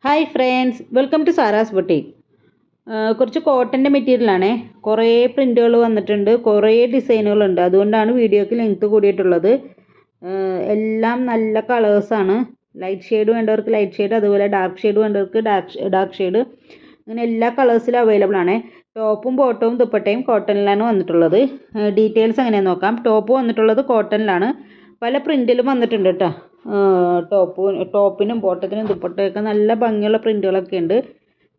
Hi friends, welcome to Sara's boutique. കുറച്ച് കോട്ടൻ്റെ മെറ്റീരിയലാണേ. കുറേ പ്രിൻറ്റുകൾ വന്നിട്ടുണ്ട്, കുറേ ഡിസൈനുകളുണ്ട്. അതുകൊണ്ടാണ് വീഡിയോക്ക് ലെങ്ത്ത് കൂടിയിട്ടുള്ളത്. എല്ലാം നല്ല കളേഴ്സാണ്. ലൈറ്റ് ഷെയ്ഡ് വേണ്ടവർക്ക് ലൈറ്റ് ഷെയ്ഡ്, അതുപോലെ ഡാർക്ക് ഷെയ്ഡ് വേണ്ടവർക്ക് ഡാർക്ക് ഷെയ്ഡ്, അങ്ങനെ എല്ലാ കളേഴ്സിലും അവൈലബിൾ ആണ്. ടോപ്പും ബോട്ടവും ദുപ്പട്ടയും കോട്ടണിലാണ് വന്നിട്ടുള്ളത്. ഡീറ്റെയിൽസ് എങ്ങനെയാണെന്ന് നോക്കാം. ടോപ്പ് വന്നിട്ടുള്ളത് കോട്ടണിലാണ്. പല പ്രിൻറ്റിലും വന്നിട്ടുണ്ട് കേട്ടോ. ടോപ്പിനും ബോട്ടത്തിനും ദുപ്പട്ടയൊക്കെ നല്ല ഭംഗിയുള്ള പ്രിൻറ്റുകളൊക്കെ ഉണ്ട്.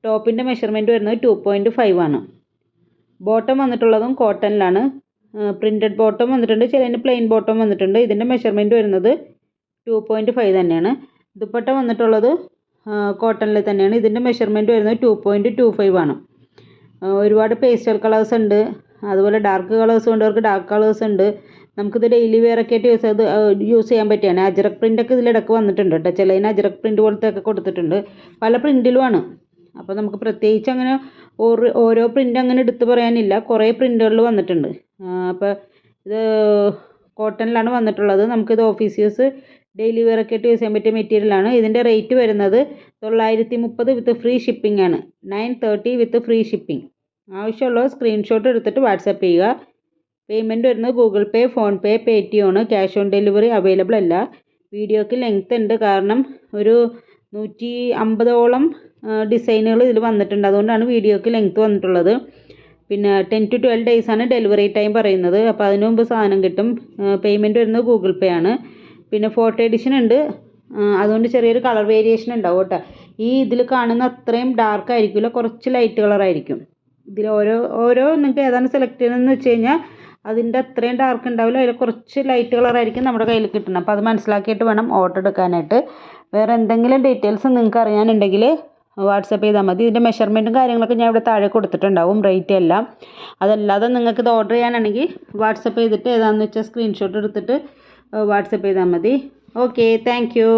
ടോപ്പിൻ്റെ മെഷർമെൻറ്റ് വരുന്നത് 2.5 ആണ്. ബോട്ടം വന്നിട്ടുള്ളതും കോട്ടണിലാണ്. പ്രിൻറ്റഡ് ബോട്ടം വന്നിട്ടുണ്ട്, ചിലതിന് പ്ലെയിൻ ബോട്ടം വന്നിട്ടുണ്ട്. ഇതിൻ്റെ മെഷർമെൻറ്റ് വരുന്നത് 2.5 തന്നെയാണ്. ദുപ്പട്ട വന്നിട്ടുള്ളത് കോട്ടണിൽ തന്നെയാണ്. ഇതിൻ്റെ മെഷർമെൻറ്റ് വരുന്നത് 2.25 ആണ്. ഒരുപാട് പേസ്റ്റൽ കളേഴ്സ് ഉണ്ട്, അതുപോലെ ഡാർക്ക് കളേഴ്സ് വേണ്ടവർക്ക് ഡാർക്ക് കളേഴ്സ് ഉണ്ട്. നമുക്കിത് ഡെയിലി വെയർ ഒക്കെ ആയിട്ട് യൂസ് ചെയ്യാൻ പറ്റിയാണ്. അജ്രക് പ്രിൻ്റൊക്കെ ഇതിലിടക്ക് വന്നിട്ടുണ്ട് കേട്ടോ. ചിലതിന് അജ്രക് പ്രിൻ്റ് പോലത്തെ ഒക്കെ കൊടുത്തിട്ടുണ്ട്. പല പ്രിൻറ്റിലുമാണ്. അപ്പോൾ നമുക്ക് പ്രത്യേകിച്ച് അങ്ങനെ ഓരോ പ്രിൻ്റ് അങ്ങനെ എടുത്ത് പറയാനില്ല, കുറേ പ്രിൻ്റുകളിൽ വന്നിട്ടുണ്ട്. അപ്പോൾ ഇത് കോട്ടണിലാണ് വന്നിട്ടുള്ളത്. നമുക്കിത് ഓഫീസ് യൂസ് ഡെയിലി വെയർ ഒക്കെ ആയിട്ട് യൂസ് ചെയ്യാൻ പറ്റിയ മെറ്റീരിയലാണ്. ഇതിൻ്റെ റേറ്റ് വരുന്നത് 930 വിത്ത് ഫ്രീ ഷിപ്പിംഗ് ആണ്. 930 വിത്ത് ഫ്രീ ഷിപ്പിംഗ്. ആവശ്യമുള്ളവർ സ്ക്രീൻഷോട്ട് എടുത്തിട്ട് വാട്സപ്പ് ചെയ്യുക. പേയ്മെൻറ്റ് വരുന്നത് ഗൂഗിൾ പേ, ഫോൺ പേ, പേടിഎം ആണ്. ക്യാഷ് ഓൺ ഡെലിവറി അവൈലബിൾ അല്ല. വീഡിയോക്ക് ലെങ്ത് ഉണ്ട്, കാരണം ഒരു 150ഓളം ഡിസൈനുകൾ ഇതിൽ വന്നിട്ടുണ്ട്. അതുകൊണ്ടാണ് വീഡിയോക്ക് ലെങ്ത് വന്നിട്ടുള്ളത്. പിന്നെ 10 to 12 days ആണ് ഡെലിവറി ടൈം പറയുന്നത്. അപ്പോൾ അതിന് മുമ്പ് സാധനം കിട്ടും. പേയ്മെൻറ്റ് വരുന്നത് ഗൂഗിൾ പേ ആണ്. പിന്നെ ഫോട്ടോ എഡിഷൻ ഉണ്ട്, അതുകൊണ്ട് ചെറിയൊരു കളർ വേരിയേഷൻ ഉണ്ടാവും കേട്ടോ. ഇതിൽ കാണുന്ന അത്രയും ഡാർക്ക് ആയിരിക്കില്ല, കുറച്ച് ലൈറ്റ് കളറായിരിക്കും. ഇതിൽ ഓരോ നിങ്ങൾക്ക് ഏതാണ് സെലക്ട് ചെയ്യുന്നതെന്ന് വെച്ച് കഴിഞ്ഞാൽ അതിൻ്റെ അത്രയും ഡാർക്ക് ഉണ്ടാവില്ല, അതിൽ കുറച്ച് ലൈറ്റ് കളറായിരിക്കും നമ്മുടെ കയ്യിൽ കിട്ടുന്നത്. അപ്പോൾ അത് മനസ്സിലാക്കിയിട്ട് വേണം ഓർഡർ എടുക്കാനായിട്ട്. വേറെ എന്തെങ്കിലും ഡീറ്റെയിൽസ് നിങ്ങൾക്ക് അറിയാനുണ്ടെങ്കിൽ വാട്സപ്പ് ചെയ്താൽ മതി. ഇതിൻ്റെ മെഷർമെൻറ്റും കാര്യങ്ങളൊക്കെ ഞാൻ ഇവിടെ താഴെ കൊടുത്തിട്ടുണ്ടാവും, റേറ്റ് എല്ലാം. അതല്ലാതെ നിങ്ങൾക്ക് ഇത് ഓർഡർ ചെയ്യാനാണെങ്കിൽ വാട്സപ്പ് ചെയ്തിട്ട് ഏതാണെന്ന് വെച്ചാൽ സ്ക്രീൻഷോട്ട് എടുത്തിട്ട് വാട്സപ്പ് ചെയ്താൽ മതി. Okay, thank you.